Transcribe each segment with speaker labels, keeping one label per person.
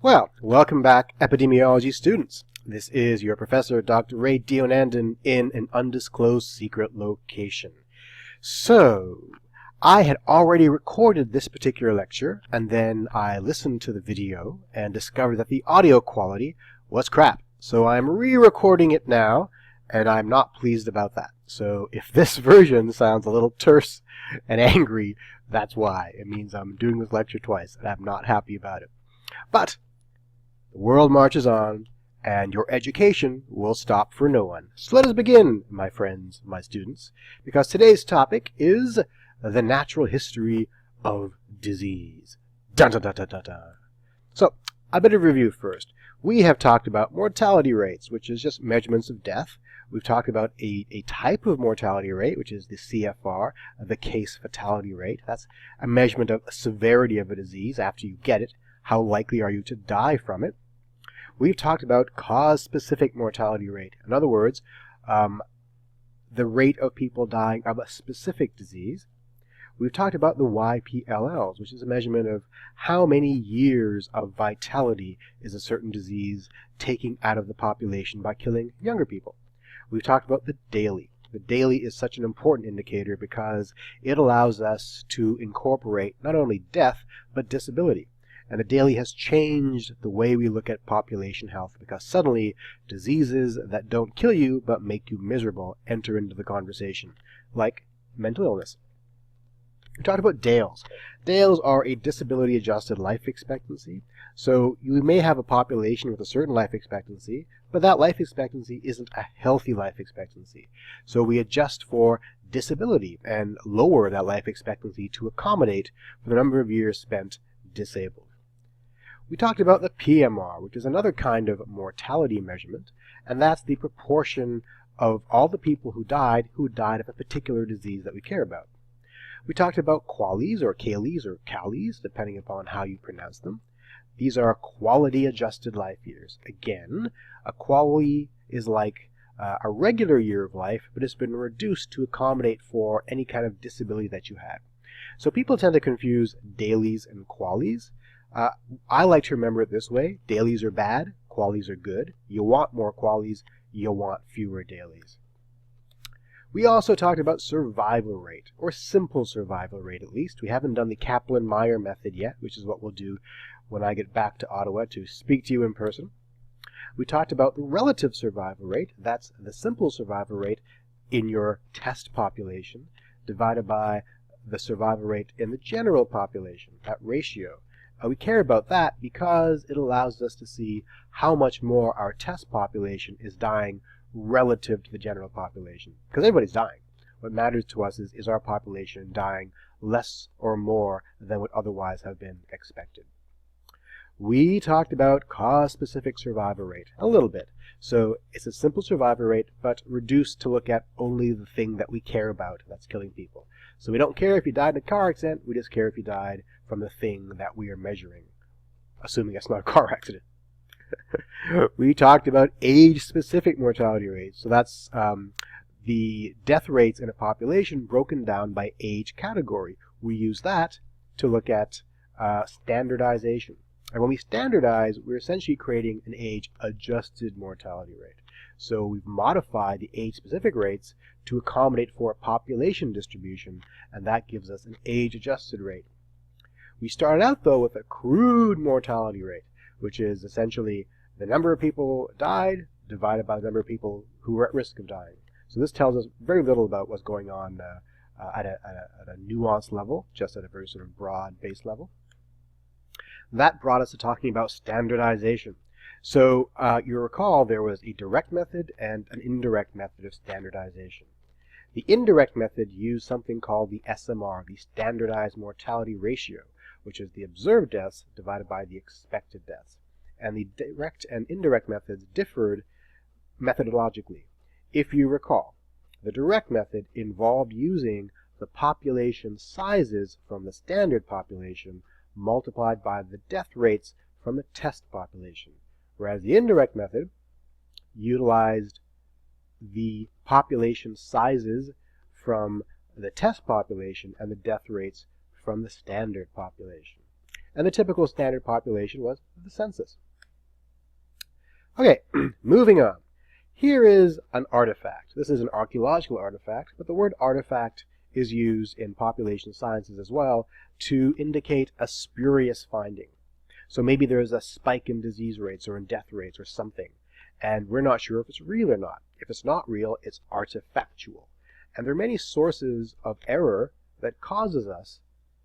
Speaker 1: Well, welcome back, epidemiology students. This is your professor, Dr. Ray Deonandan, in an undisclosed secret location. So, I had already recorded this particular lecture, and then I listened to the video and discovered that the audio quality was crap. So I'm re-recording it now, and I'm not pleased about that. So if this version sounds a little terse and angry, that's why. It means I'm doing this lecture twice, and I'm not happy about it. But the world marches on, and your education will stop for no one. So let us begin, my friends, my students, because today's topic is the natural history of disease. Dun dun dun dun dun dun. So, a bit of review first. We have talked about mortality rates, which is just measurements of death. We've talked about a type of mortality rate, which is the CFR, the case fatality rate. That's a measurement of severity of a disease after you get it. How likely are you to die from it? We've talked about cause-specific mortality rate. In other words, the rate of people dying of a specific disease. We've talked about the YPLLs, which is a measurement of how many years of vitality is a certain disease taking out of the population by killing younger people. We've talked about the daily. The daily is such an important indicator because it allows us to incorporate not only death, but disability. And the daily has changed the way we look at population health because suddenly diseases that don't kill you but make you miserable enter into the conversation, like mental illness. We talked about DALEs. DALEs are a disability-adjusted life expectancy. So you may have a population with a certain life expectancy, but that life expectancy isn't a healthy life expectancy. So we adjust for disability and lower that life expectancy to accommodate for the number of years spent disabled. We talked about the PMR, which is another kind of mortality measurement, and that's the proportion of all the people who died of a particular disease that we care about. We talked about QALYs or CALYs or CALYs, depending upon how you pronounce them. These are quality-adjusted life years. Again, a QALY is like a regular year of life, but it's been reduced to accommodate for any kind of disability that you had. So people tend to confuse dailies and QALYs. I like to remember it this way. Dailies are bad, QALYs are good. You want more QALYs, you want fewer dailies. We also talked about survival rate, or simple survival rate at least. We haven't done the Kaplan-Meier method yet, which is what we'll do when I get back to Ottawa to speak to you in person. We talked about the relative survival rate. That's the simple survival rate in your test population divided by the survival rate in the general population, that ratio. We care about that because it allows us to see how much more our test population is dying relative to the general population. Because everybody's dying. What matters to us is our population dying less or more than would otherwise have been expected. We talked about cause-specific survival rate a little bit. So it's a simple survival rate, but reduced to look at only the thing that we care about, that's killing people. So we don't care if you died in a car accident, we just care if you died from the thing that we are measuring, assuming it's not a car accident. We talked about age-specific mortality rates. So that's the death rates in a population broken down by age category. We use that to look at standardization. And when we standardize, we're essentially creating an age-adjusted mortality rate. So we've modified the age-specific rates to accommodate for a population distribution, and that gives us an age-adjusted rate. We started out, though, with a crude mortality rate, which is essentially the number of people died divided by the number of people who were at risk of dying. So this tells us very little about what's going on at a nuanced level, just at a very sort of broad base level. That brought us to talking about standardization. So you recall there was a direct method and an indirect method of standardization. The indirect method used something called the SMR, the standardized mortality ratio, which is the observed deaths divided by the expected deaths. And the direct and indirect methods differed methodologically. If you recall, the direct method involved using the population sizes from the standard population multiplied by the death rates from the test population, whereas the indirect method utilized the population sizes from the test population and the death rates from the standard population. And the typical standard population was the census. Okay, moving on. Here is an artifact. This is an archaeological artifact, but the word artifact is used in population sciences as well to indicate a spurious finding. So maybe there's a spike in disease rates or in death rates or something, and we're not sure if it's real or not. If it's not real, it's artifactual. And there are many sources of error that causes us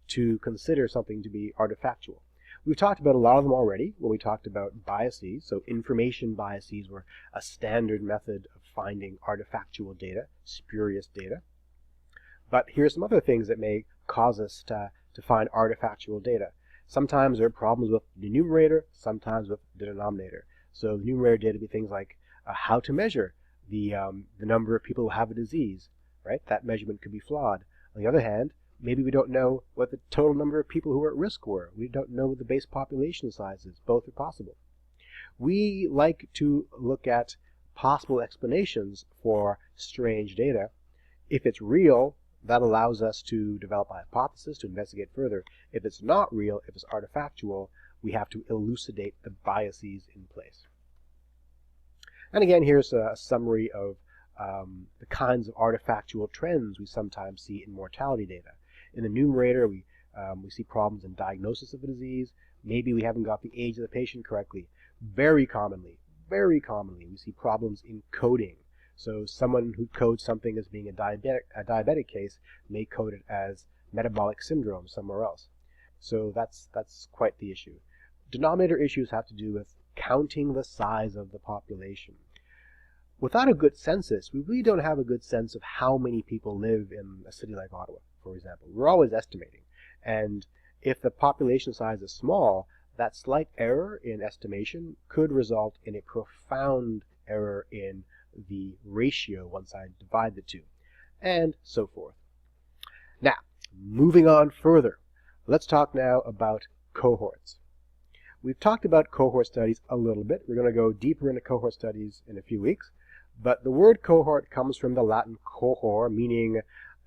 Speaker 1: to consider something to be artifactual. We've talked about a lot of them already when we talked about biases. So information biases were a standard method of finding artifactual data, spurious data. But here's some other things that may cause us to find artifactual data. Sometimes there are problems with the numerator, sometimes with the denominator. So the numerator data would be things like how to measure the number of people who have a disease, right? That measurement could be flawed. On the other hand, maybe we don't know what the total number of people who are at risk were. We don't know what the base population size is. Both are possible. We like to look at possible explanations for strange data. If it's real, that allows us to develop a hypothesis, to investigate further. If it's not real, if it's artifactual, we have to elucidate the biases in place. And again, here's a summary of the kinds of artifactual trends we sometimes see in mortality data. In the numerator, we see problems in diagnosis of the disease. Maybe we haven't got the age of the patient correctly. Very commonly, we see problems in coding. So someone who codes something as being a diabetic case may code it as metabolic syndrome somewhere else. So that's quite the issue. Denominator issues have to do with counting the size of the population. Without a good census, we really don't have a good sense of how many people live in a city like Ottawa, for example. We're always estimating. And if the population size is small, that slight error in estimation could result in a profound error in the ratio once I divide the two, and so forth. Now, moving on further, let's talk now about cohorts. We've talked about cohort studies a little bit. We're going to go deeper into cohort studies in a few weeks, but the word cohort comes from the Latin cohor, meaning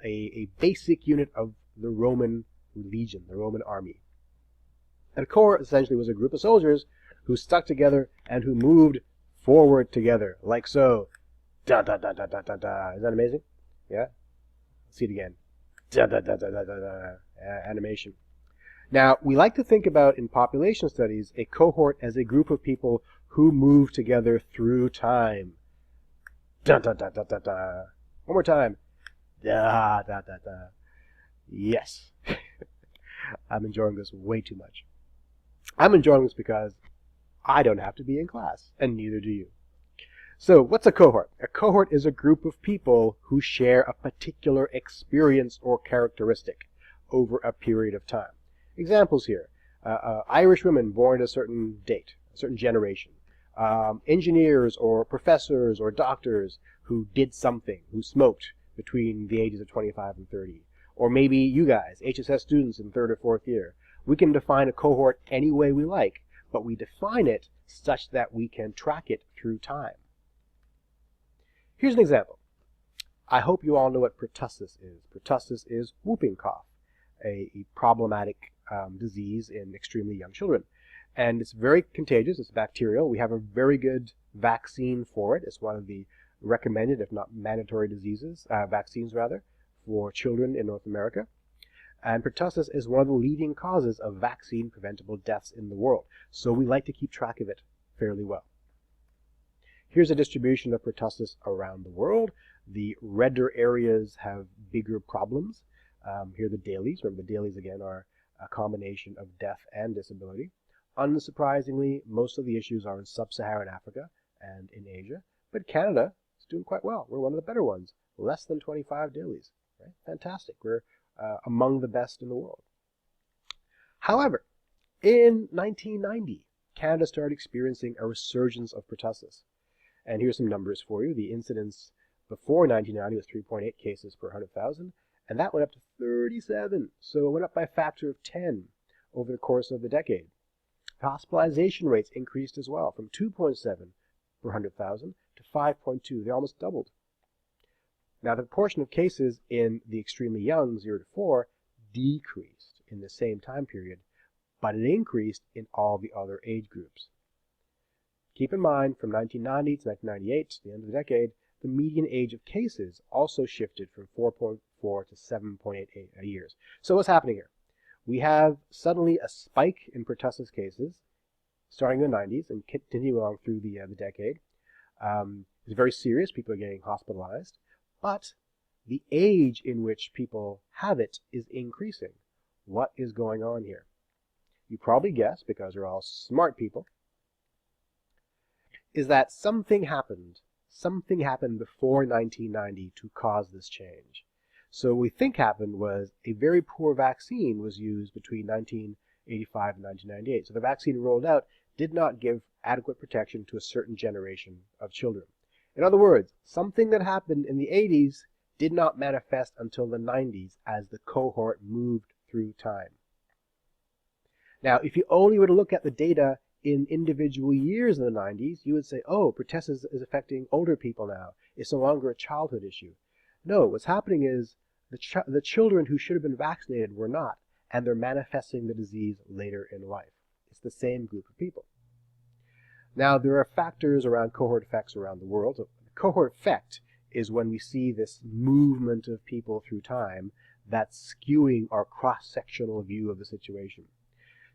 Speaker 1: a basic unit of the Roman legion, the Roman army. And a cohort essentially was a group of soldiers who stuck together and who moved forward together, like so. Da da da da da da da. Is that amazing? Yeah? Let's see it again. Da da da da da da da. Animation. Now, we like to think about, in population studies, a cohort as a group of people who move together through time. Da da da da da da. One more time. Da da da da. Yes. I'm enjoying this way too much. I'm enjoying this because I don't have to be in class, and neither do you. So, what's a cohort? A cohort is a group of people who share a particular experience or characteristic over a period of time. Examples here. Irish women born at a certain date, a certain generation. Engineers or professors or doctors who did something, who smoked between the ages of 25 and 30. Or maybe you guys, HSS students in 3rd or 4th year. We can define a cohort any way we like, but we define it such that we can track it through time. Here's an example. I hope you all know what pertussis is. Pertussis is whooping cough, a problematic disease in extremely young children. And it's very contagious. It's bacterial. We have a very good vaccine for it. It's one of the recommended, if not mandatory vaccines for children in North America. And pertussis is one of the leading causes of vaccine-preventable deaths in the world. So we like to keep track of it fairly well. Here's a distribution of pertussis around the world. The redder areas have bigger problems. Here are the dailies. Remember, the dailies, again, are a combination of death and disability. Unsurprisingly, most of the issues are in sub-Saharan Africa and in Asia. But Canada is doing quite well. We're one of the better ones. Less than 25 dailies. Right? Fantastic. We're among the best in the world. However, in 1990, Canada started experiencing a resurgence of pertussis. And here's some numbers for you. The incidence before 1990 was 3.8 cases per 100,000, and that went up to 37. So it went up by a factor of 10 over the course of the decade. Hospitalization rates increased as well, from 2.7 per 100,000 to 5.2. They almost doubled. Now, the proportion of cases in the extremely young, 0 to 4, decreased in the same time period, but it increased in all the other age groups. Keep in mind, from 1990 to 1998, the end of the decade, the median age of cases also shifted from 4.4 to 7.88 years. So what's happening here? We have suddenly a spike in pertussis cases starting in the 90s and continuing along through the decade. It's very serious. People are getting hospitalized. But the age in which people have it is increasing. What is going on here? You probably guessed, because they're all smart people, is that something happened before 1990 to cause this change. So what we think happened was a very poor vaccine was used between 1985 and 1998. So the vaccine rolled out did not give adequate protection to a certain generation of children. In other words, something that happened in the 80s did not manifest until the 90s as the cohort moved through time. Now, if you only were to look at the data in individual years in the 90s, you would say, oh, pertussis is affecting older people now. It's no longer a childhood issue. No, what's happening is the children who should have been vaccinated were not, and they're manifesting the disease later in life. It's the same group of people. Now, there are factors around cohort effects around the world. So the cohort effect is when we see this movement of people through time that's skewing our cross-sectional view of the situation.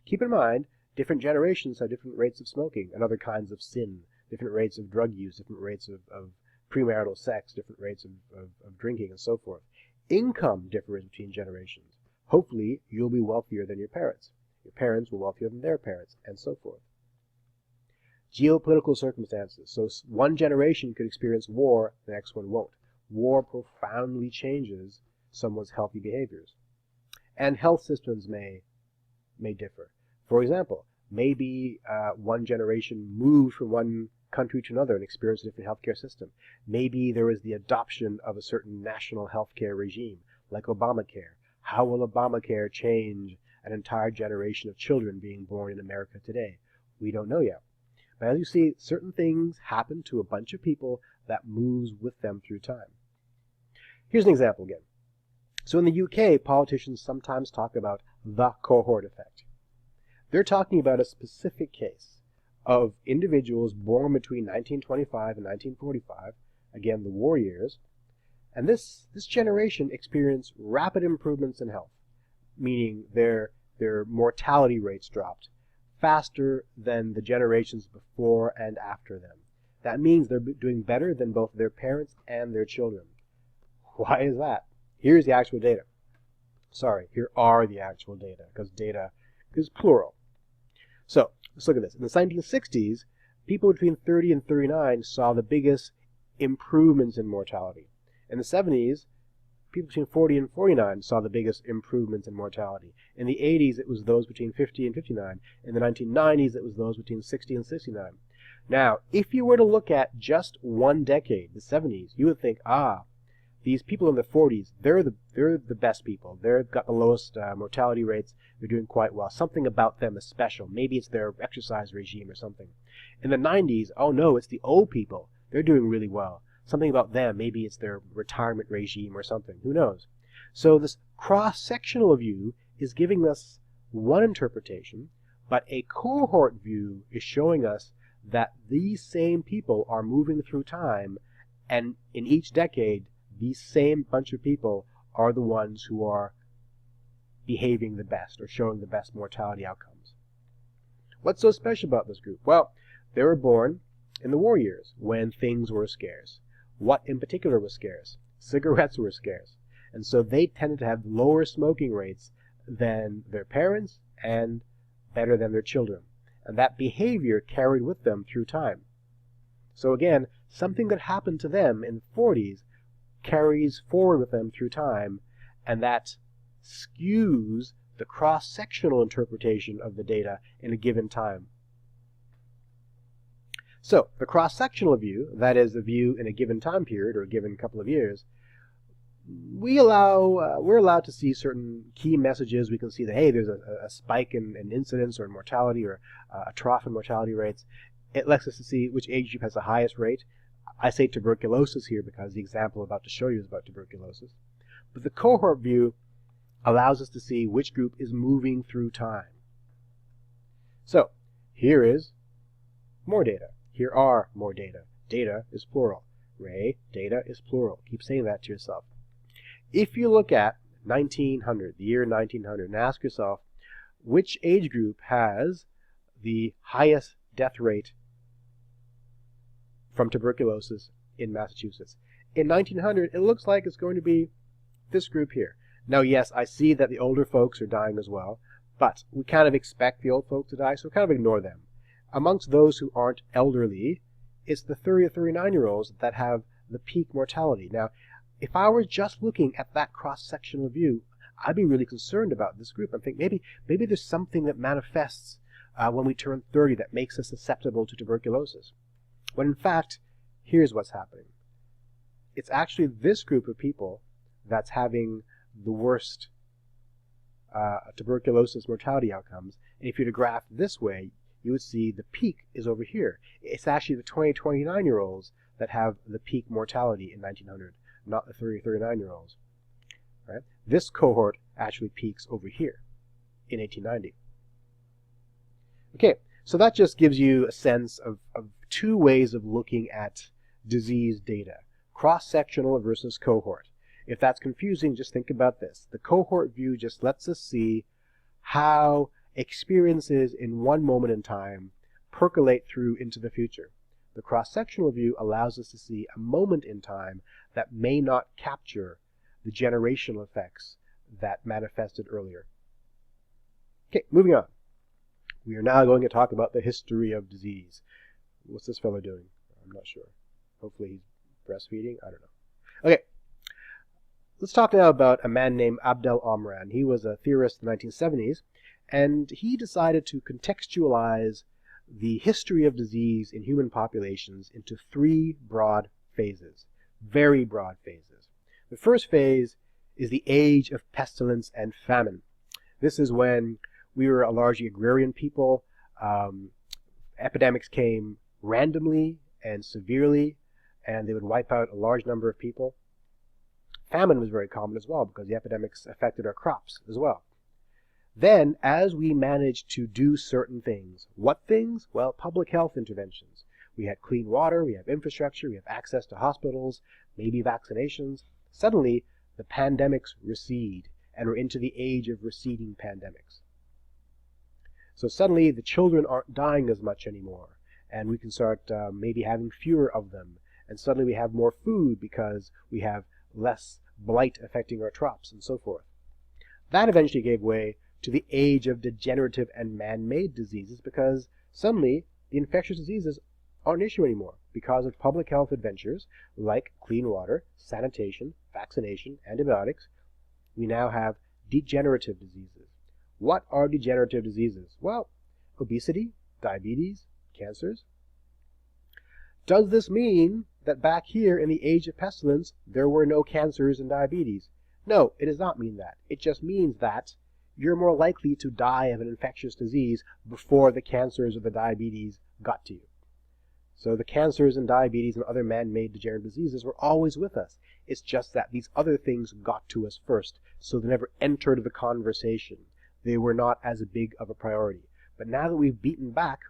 Speaker 1: Keep in mind, different generations have different rates of smoking and other kinds of sin, different rates of drug use, different rates of premarital sex, different rates of drinking, and so forth. Income differs between generations. Hopefully, you'll be wealthier than your parents. Your parents were wealthier than their parents, and so forth. Geopolitical circumstances. So one generation could experience war, the next one won't. War profoundly changes someone's healthy behaviors. And health systems may differ. For example, maybe one generation moved from one country to another and experienced a different healthcare system. Maybe there was the adoption of a certain national healthcare regime, like Obamacare. How will Obamacare change an entire generation of children being born in America today? We don't know yet. But as you see, certain things happen to a bunch of people that moves with them through time. Here's an example again. So in the UK, politicians sometimes talk about the cohort effect. They're talking about a specific case of individuals born between 1925 and 1945, again, the war years, and this generation experienced rapid improvements in health, meaning their mortality rates dropped faster than the generations before and after them. That means they're doing better than both their parents and their children. Why is that? Here's the actual data. Sorry, here are the actual data, because data is plural. So, let's look at this. In the 1960s, people between 30 and 39 saw the biggest improvements in mortality. In the 70s, people between 40 and 49 saw the biggest improvements in mortality. In the 80s, it was those between 50 and 59. In the 1990s, it was those between 60 and 69. Now, if you were to look at just one decade, the 70s, you would think, these people in the 40s, they're the best people. They've got the lowest mortality rates. They're doing quite well. Something about them is special. Maybe it's their exercise regime or something. In the 90s, oh no, it's the old people. They're doing really well. Something about them. Maybe it's their retirement regime or something. Who knows? So this cross-sectional view is giving us one interpretation, but a cohort view is showing us that these same people are moving through time, and in each decade, these same bunch of people are the ones who are behaving the best or showing the best mortality outcomes. What's so special about this group? Well, they were born in the war years when things were scarce. What in particular was scarce? Cigarettes were scarce. And so they tended to have lower smoking rates than their parents and better than their children. And that behavior carried with them through time. So again, something that happened to them in the 40s carries forward with them through time, and that skews the cross-sectional interpretation of the data in a given time. So, the cross-sectional view, that is, a view in a given time period or a given couple of years, we're allowed to see certain key messages. We can see that, hey, there's a spike in incidence or in mortality, or a trough in mortality rates. It lets us to see which age group has the highest rate. I say tuberculosis here because the example I'm about to show you is about tuberculosis. But the cohort view allows us to see which group is moving through time. So here is more data. Here are more data. Data is plural. Ray, data is plural. Keep saying that to yourself. If you look at 1900, the year 1900, and ask yourself, which age group has the highest death rate from tuberculosis in Massachusetts? In 1900, it looks like it's going to be this group here. Now, yes, I see that the older folks are dying as well, but we kind of expect the old folks to die, so we kind of ignore them. Amongst those who aren't elderly, it's the 30 to 39-year-olds that have the peak mortality. Now, if I were just looking at that cross-sectional view, I'd be really concerned about this group. I think maybe there's something that manifests when we turn 30 that makes us susceptible to tuberculosis. When in fact, here's what's happening. It's actually this group of people that's having the worst tuberculosis mortality outcomes. And if you were to graph this way, you would see the peak is over here. It's actually the 20 to 29-year-olds that have the peak mortality in 1900, not the 30 to 39-year-olds. Right? This cohort actually peaks over here in 1890. Okay, so that just gives you a sense of two ways of looking at disease data. Cross-sectional versus cohort. If that's confusing, just think about this. The cohort view just lets us see how experiences in one moment in time percolate through into the future. The cross-sectional view allows us to see a moment in time that may not capture the generational effects that manifested earlier. Okay, moving on. We are now going to talk about the history of disease. What's this fellow doing? I'm not sure. Hopefully he's breastfeeding. I don't know. Okay. Let's talk now about a man named Abdel Amran. He was a theorist in the 1970s, and he decided to contextualize the history of disease in human populations into three broad phases, very broad phases. The first phase is the age of pestilence and famine. This is when we were a largely agrarian people. Epidemics came randomly and severely, and they would wipe out a large number of people. Famine was very common as well because the epidemics affected our crops as well. Then, as we managed to do certain things, what things? Well, public health interventions. We had clean water, we have infrastructure, we have access to hospitals, maybe vaccinations. Suddenly, the pandemics recede, and we're into the age of receding pandemics. So suddenly, the children aren't dying as much anymore, and we can start maybe having fewer of them. And suddenly we have more food because we have less blight affecting our crops and so forth. That eventually gave way to the age of degenerative and man-made diseases because suddenly the infectious diseases aren't an issue anymore because of public health adventures like clean water, sanitation, vaccination, antibiotics. We now have degenerative diseases. What are degenerative diseases? Well, obesity, diabetes, cancers. Does this mean that back here in the age of pestilence there were no cancers and diabetes? No, it does not mean that. It just means that you're more likely to die of an infectious disease before the cancers or the diabetes got to you. So the cancers and diabetes and other man-made degenerative diseases were always with us. It's just that these other things got to us first, so they never entered the conversation. They were not as big of a priority. But now that we've beaten back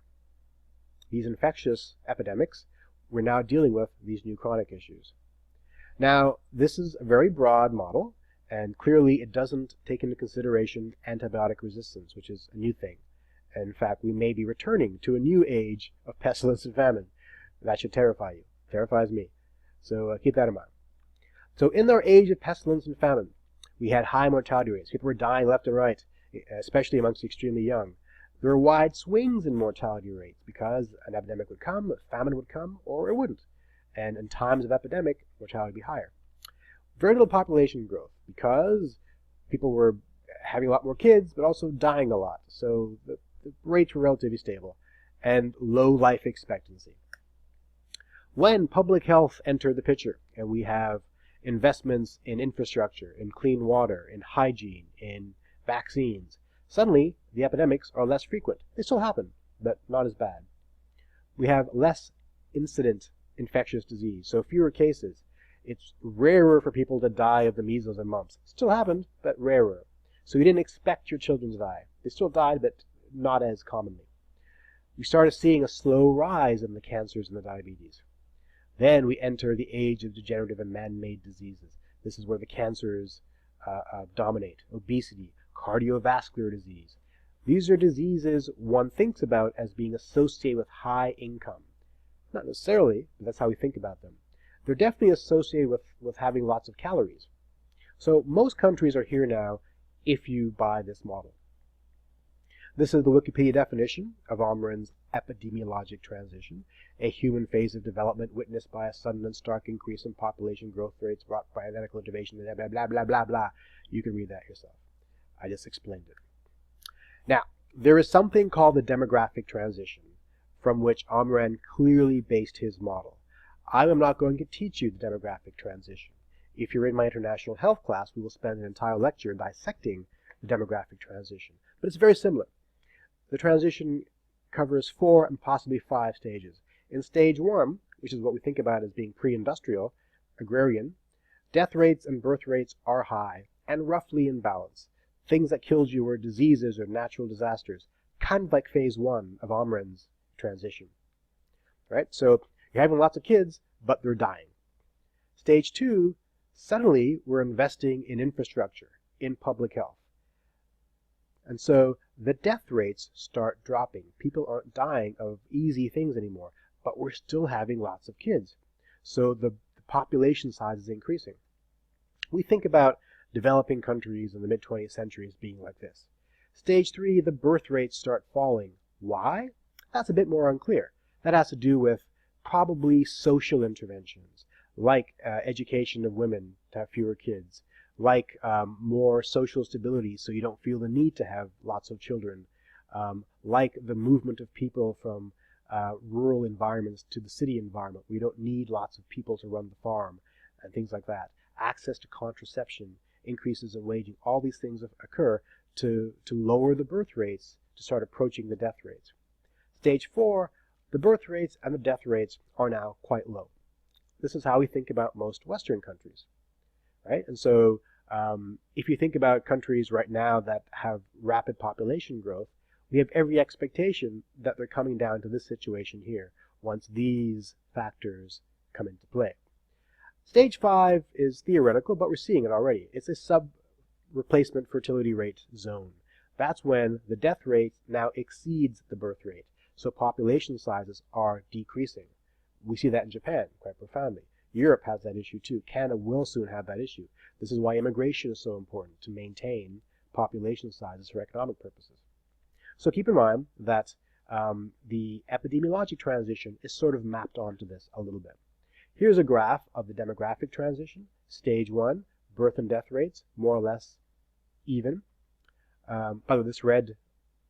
Speaker 1: these infectious epidemics, we're now dealing with these new chronic issues. Now, this is a very broad model, and clearly it doesn't take into consideration antibiotic resistance, which is a new thing. And in fact, we may be returning to a new age of pestilence and famine. That should terrify you. Terrifies me. So keep that in mind. So in our age of pestilence and famine, we had high mortality rates. People were dying left and right, especially amongst the extremely young. There were wide swings in mortality rates because an epidemic would come, a famine would come, or it wouldn't. And in times of epidemic, mortality would be higher. Very little population growth because people were having a lot more kids, but also dying a lot. So the rates were relatively stable, and low life expectancy. When public health entered the picture, and we have investments in infrastructure, in clean water, in hygiene, in vaccines, suddenly the epidemics are less frequent. They still happen, but not as bad. We have less incident infectious disease, so fewer cases. It's rarer for people to die of the measles and mumps. Still happened, but rarer. So you didn't expect your children to die. They still died, but not as commonly. we started seeing a slow rise in the cancers and the diabetes. Then we enter the age of degenerative and man-made diseases. This is where the cancers dominate. Obesity, cardiovascular disease. These are diseases one thinks about as being associated with high income. Not necessarily, but that's how we think about them. They're definitely associated with having lots of calories. So most countries are here now if you buy this model. This is the Wikipedia definition of Omren's epidemiologic transition, a human phase of development witnessed by a sudden and stark increase in population growth rates brought by identical innovation, blah, blah, blah, blah, blah, blah. You can read that yourself. I just explained it. Now, there is something called the demographic transition, from which Omren clearly based his model. I am not going to teach you the demographic transition. If you're in my international health class, we will spend an entire lecture dissecting the demographic transition. But it's very similar. The transition covers 4 and possibly 5 stages. In stage 1, which is what we think about as being pre-industrial, agrarian, death rates and birth rates are high and roughly in balance. Things that killed you were diseases or natural disasters, kind of like phase 1 of Omren's transition. Right? So you're having lots of kids, but they're dying. Stage 2, suddenly we're investing in infrastructure, in public health. And so the death rates start dropping. People aren't dying of easy things anymore, but we're still having lots of kids. So the population size is increasing. We think about developing countries in the mid-20th century as being like this. Stage 3, the birth rates start falling. Why? That's a bit more unclear. That has to do with probably social interventions, like education of women to have fewer kids, like more social stability so you don't feel the need to have lots of children, like the movement of people from rural environments to the city environment. We don't need lots of people to run the farm and things like that. Access to contraception, increases in waging, all these things occur to lower the birth rates to start approaching the death rates. Stage 4, the birth rates and the death rates are now quite low. This is how we think about most Western countries, right? And so if you think about countries right now that have rapid population growth, we have every expectation that they're coming down to this situation here once these factors come into play. Stage 5 is theoretical, but we're seeing it already. It's a sub-replacement fertility rate zone. That's when the death rate now exceeds the birth rate, so population sizes are decreasing. We see that in Japan quite profoundly. Europe has that issue too. Canada will soon have that issue. This is why immigration is so important, to maintain population sizes for economic purposes. So keep in mind that the epidemiologic transition is sort of mapped onto this a little bit. Here's a graph of the demographic transition. Stage 1, birth and death rates, more or less even. By the way, this red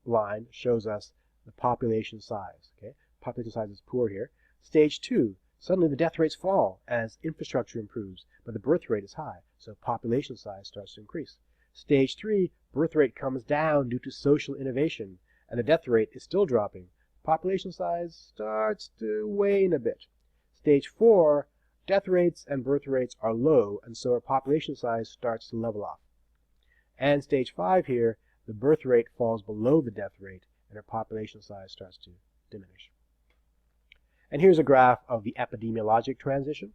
Speaker 1: line shows us the population size. Okay? Population size is poor here. Stage 2, suddenly the death rates fall as infrastructure improves, but the birth rate is high, so population size starts to increase. Stage 3, birth rate comes down due to social innovation, and the death rate is still dropping. Population size starts to wane a bit. Stage 4, death rates and birth rates are low, and so our population size starts to level off. And stage 5 here, the birth rate falls below the death rate, and our population size starts to diminish. And here's a graph of the epidemiologic transition.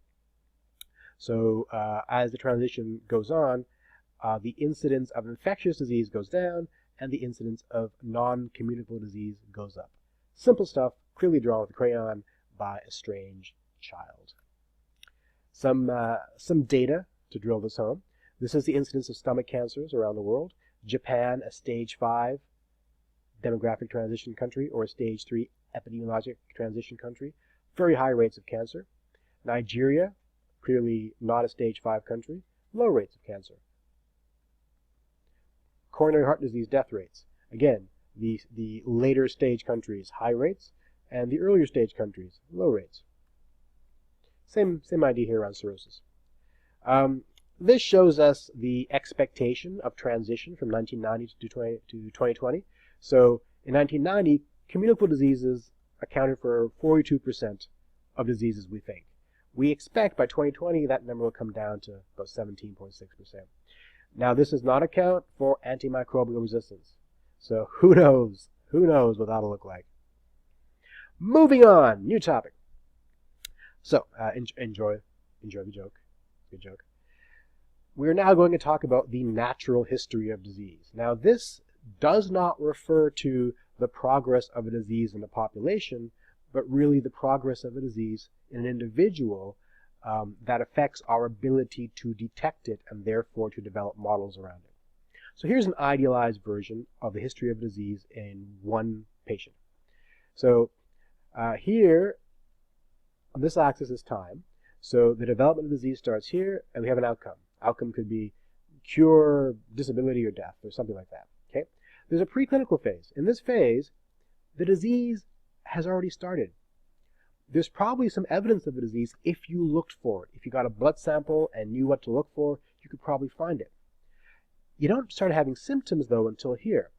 Speaker 1: So as the transition goes on, the incidence of infectious disease goes down, and the incidence of non-communicable disease goes up. Simple stuff, clearly drawn with a crayon by a strange child. Some data to drill this home. This is the incidence of stomach cancers around the world. Japan, a stage 5 demographic transition country, or a stage 3 epidemiologic transition country. Very high rates of cancer. Nigeria, clearly not a stage 5 country, low rates of cancer. Coronary heart disease death rates. Again, the later stage countries, high rates, and the earlier stage countries, low rates. Same idea here around cirrhosis. This shows us the expectation of transition from 1990 to 2020. So in 1990, communicable diseases accounted for 42% of diseases we think. We expect by 2020 that number will come down to about 17.6%. Now this does not account for antimicrobial resistance. So who knows what that'll look like. Moving on, new topic. So, enjoy the joke. Good joke. We're now going to talk about the natural history of disease. Now, this does not refer to the progress of a disease in a population, but really the progress of a disease in an individual that affects our ability to detect it and therefore to develop models around it. So here's an idealized version of the history of disease in one patient. So here, on this axis is time. So the development of disease starts here, and we have an outcome. Outcome could be cure, disability, or death, or something like that. Okay? There's a preclinical phase. In this phase, the disease has already started. There's probably some evidence of the disease if you looked for it. If you got a blood sample and knew what to look for, you could probably find it. You don't start having symptoms, though, until here.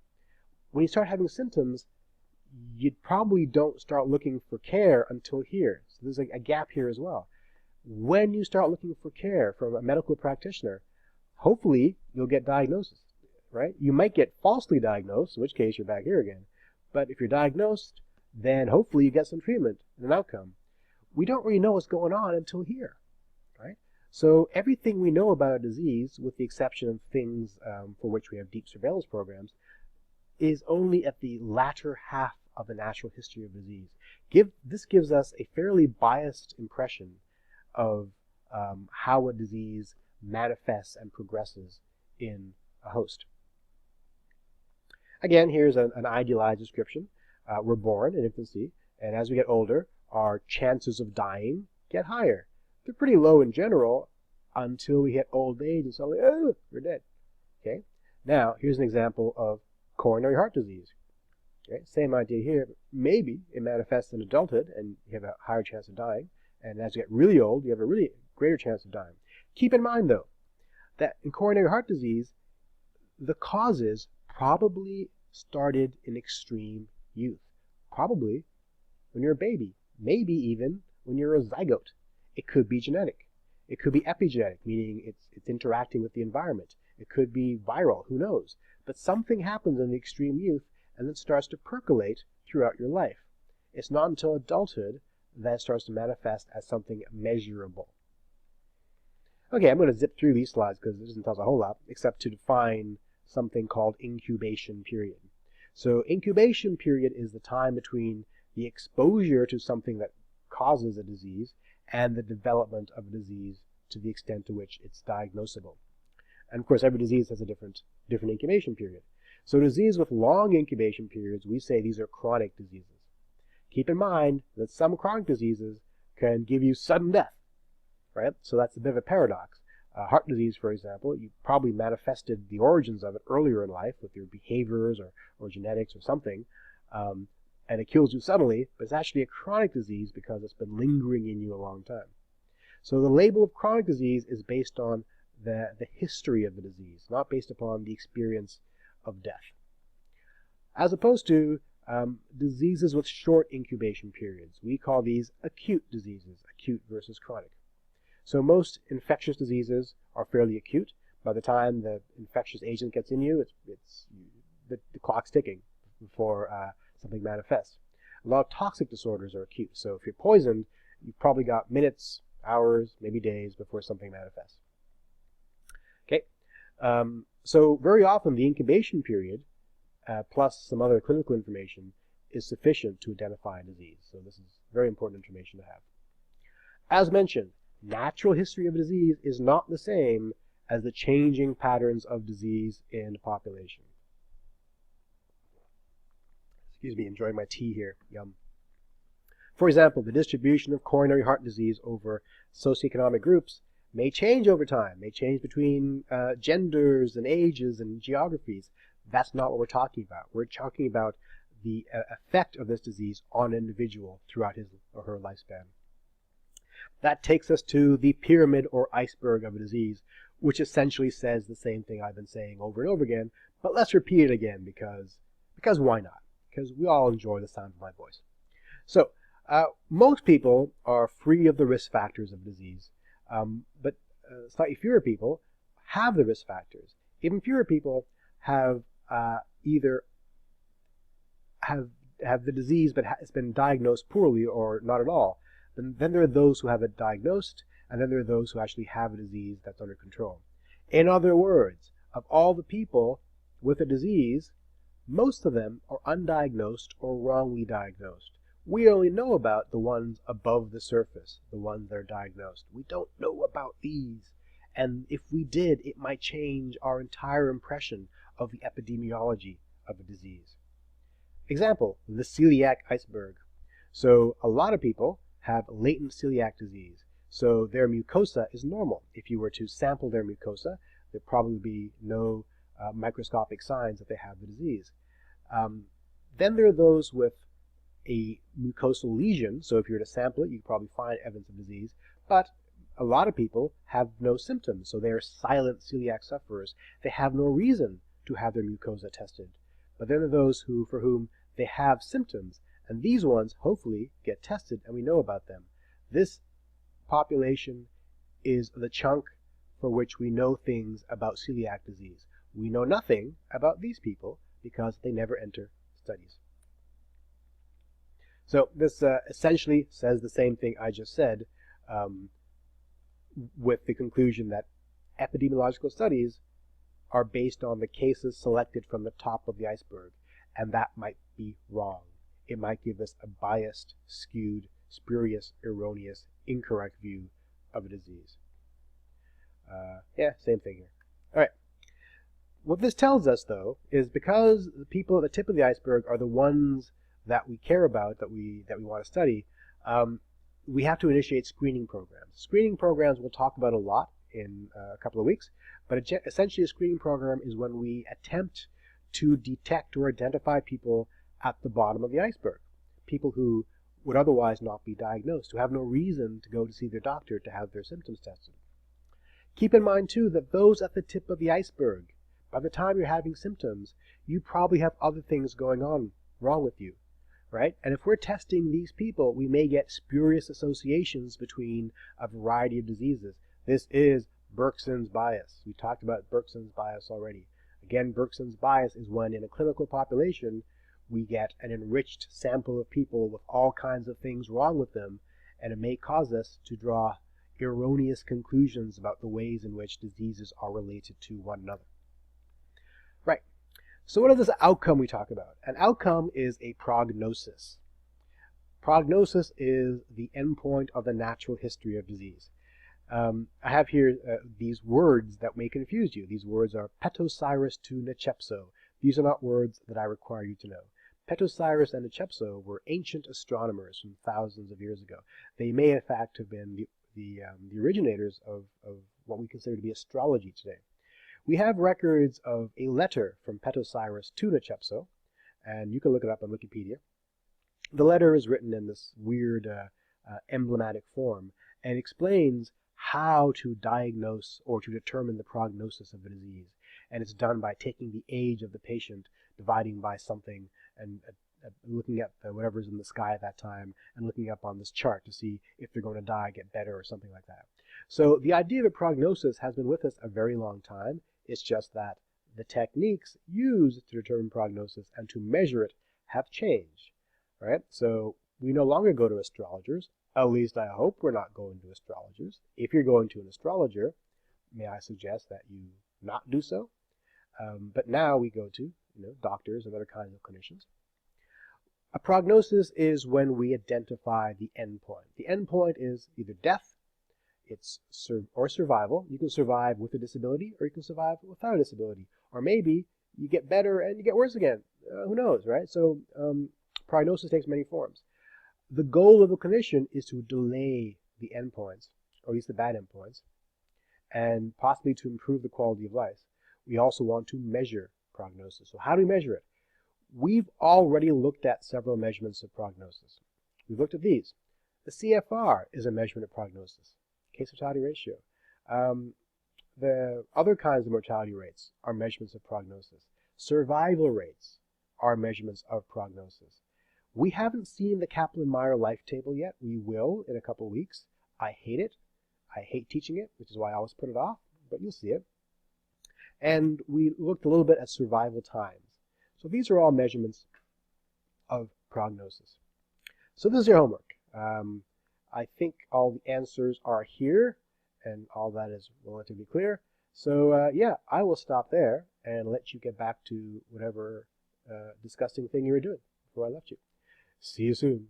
Speaker 1: When you start having symptoms, you probably don't start looking for care until here. So there's a gap here as well. When you start looking for care from a medical practitioner, hopefully you'll get diagnosis, right? You might get falsely diagnosed, in which case you're back here again. But if you're diagnosed, then hopefully you get some treatment and an outcome. We don't really know what's going on until here, right? So everything we know about a disease, with the exception of things for which we have deep surveillance programs, is only at the latter half of the natural history of disease. This gives us a fairly biased impression of how a disease manifests and progresses in a host. Again, here's an idealized description. We're born in infancy, and as we get older, our chances of dying get higher. They're pretty low in general until we hit old age and suddenly, oh, we're dead. Okay. Now, here's an example of coronary heart disease. Okay. Same idea here. Maybe it manifests in adulthood, and you have a higher chance of dying. And as you get really old, you have a really greater chance of dying. Keep in mind, though, that in coronary heart disease, the causes probably started in extreme youth. Probably when you're a baby. Maybe even when you're a zygote. It could be genetic. It could be epigenetic, meaning it's interacting with the environment. It could be viral, who knows. But something happens in the extreme youth and then starts to percolate throughout your life. It's not until adulthood that starts to manifest as something measurable. Okay, I'm going to zip through these slides because it doesn't tell us a whole lot, except to define something called incubation period. So incubation period is the time between the exposure to something that causes a disease and the development of a disease to the extent to which it's diagnosable. And of course, every disease has a different incubation period. So disease with long incubation periods, we say these are chronic diseases. Keep in mind that some chronic diseases can give you sudden death, right? So that's a bit of a paradox. Heart disease, for example, you probably manifested the origins of it earlier in life with your behaviors or genetics or something, and it kills you suddenly, but it's actually a chronic disease because it's been lingering in you a long time. So the label of chronic disease is based on the history of the disease, not based upon the experience of death. As opposed to diseases with short incubation periods. We call these acute diseases, acute versus chronic. So most infectious diseases are fairly acute. By the time the infectious agent gets in you, the clock's ticking before something manifests. A lot of toxic disorders are acute. So if you're poisoned, you've probably got minutes, hours, maybe days before something manifests. Okay. So very often the incubation period plus some other clinical information is sufficient to identify a disease. So this is very important information to have. As mentioned, natural history of disease is not the same as the changing patterns of disease in a population. Excuse me, enjoying my tea here. Yum. For example, the distribution of coronary heart disease over socioeconomic groups may change over time, may change between genders and ages and geographies. That's not what we're talking about. We're talking about the effect of this disease on an individual throughout his or her lifespan. That takes us to the pyramid or iceberg of a disease, which essentially says the same thing I've been saying over and over again, but let's repeat it again because why not? Because we all enjoy the sound of my voice. So, most people are free of the risk factors of disease, but slightly fewer people have the risk factors. Even fewer people have have the disease, but it's been diagnosed poorly or not at all. Then there are those who have it diagnosed, and then there are those who actually have a disease that's under control. In other words, of all the people with a disease, most of them are undiagnosed or wrongly diagnosed. We only know about the ones above the surface, the ones that are diagnosed. We don't know about these. And if we did, it might change our entire impression of the epidemiology of a disease. Example, the celiac iceberg. So a lot of people have latent celiac disease. So their mucosa is normal. If you were to sample their mucosa, there'd probably be no microscopic signs that they have the disease. Then there are those with a mucosal lesion. So if you were to sample it, you could probably find evidence of disease. But a lot of people have no symptoms. So they are silent celiac sufferers. They have no reason to have their mucosa tested. But then there are those for whom they have symptoms. And these ones, hopefully, get tested and we know about them. This population is the chunk for which we know things about celiac disease. We know nothing about these people because they never enter studies. So this essentially says the same thing I just said, with the conclusion that epidemiological studies are based on the cases selected from the top of the iceberg, and that might be wrong. It might give us a biased, skewed, spurious, erroneous, incorrect view of a disease. Yeah, same thing here. All right. What this tells us, though, is because the people at the tip of the iceberg are the ones that we care about, that we want to study, we have to initiate screening programs. Screening programs we'll talk about a lot in a couple of weeks, but essentially a screening program is when we attempt to detect or identify people at the bottom of the iceberg, people who would otherwise not be diagnosed, who have no reason to go to see their doctor to have their symptoms tested. Keep in mind, too, that those at the tip of the iceberg, by the time you're having symptoms, you probably have other things going on wrong with you, right? And if we're testing these people, we may get spurious associations between a variety of diseases. This is Bergson's bias. We talked about Bergson's bias already. Again, Bergson's bias is when in a clinical population, we get an enriched sample of people with all kinds of things wrong with them, and it may cause us to draw erroneous conclusions about the ways in which diseases are related to one another. Right. So what is this outcome we talk about? An outcome is a prognosis. Prognosis is the endpoint of the natural history of disease. I have here these words that may confuse you. These words are Pertussis to Nechepso. These are not words that I require you to know. Pertussis and Nechepso were ancient astronomers from thousands of years ago. They may in fact have been the originators of what we consider to be astrology today. We have records of a letter from Pertussis to Nechepso, and you can look it up on Wikipedia. The letter is written in this weird emblematic form and explains how to diagnose or to determine the prognosis of a disease. And it's done by taking the age of the patient, dividing by something, and looking at whatever's in the sky at that time, and looking up on this chart to see if they're going to die, get better, or something like that. So the idea of a prognosis has been with us a very long time. It's just that the techniques used to determine prognosis and to measure it have changed. Right? So we no longer go to astrologers. At least I hope we're not going to astrologers. If you're going to an astrologer, may I suggest that you not do so? But now we go to doctors and other kinds of clinicians. A prognosis is when we identify the endpoint. The endpoint is either death, or survival. You can survive with a disability, or you can survive without a disability. Or maybe you get better and you get worse again. Who knows, right? So prognosis takes many forms. The goal of a clinician is to delay the endpoints, or at least the bad endpoints, and possibly to improve the quality of life. We also want to measure prognosis. So how do we measure it? We've already looked at several measurements of prognosis. We've looked at these. The CFR is a measurement of prognosis, case-mortality ratio. The other kinds of mortality rates are measurements of prognosis. Survival rates are measurements of prognosis. We haven't seen the Kaplan-Meier life table yet. We will in a couple of weeks. I hate it. I hate teaching it, which is why I always put it off, but you'll see it. And we looked a little bit at survival times. So these are all measurements of prognosis. So this is your homework. I think all the answers are here, and all that is relatively clear. So yeah, I will stop there and let you get back to whatever disgusting thing you were doing before I left you. See you soon.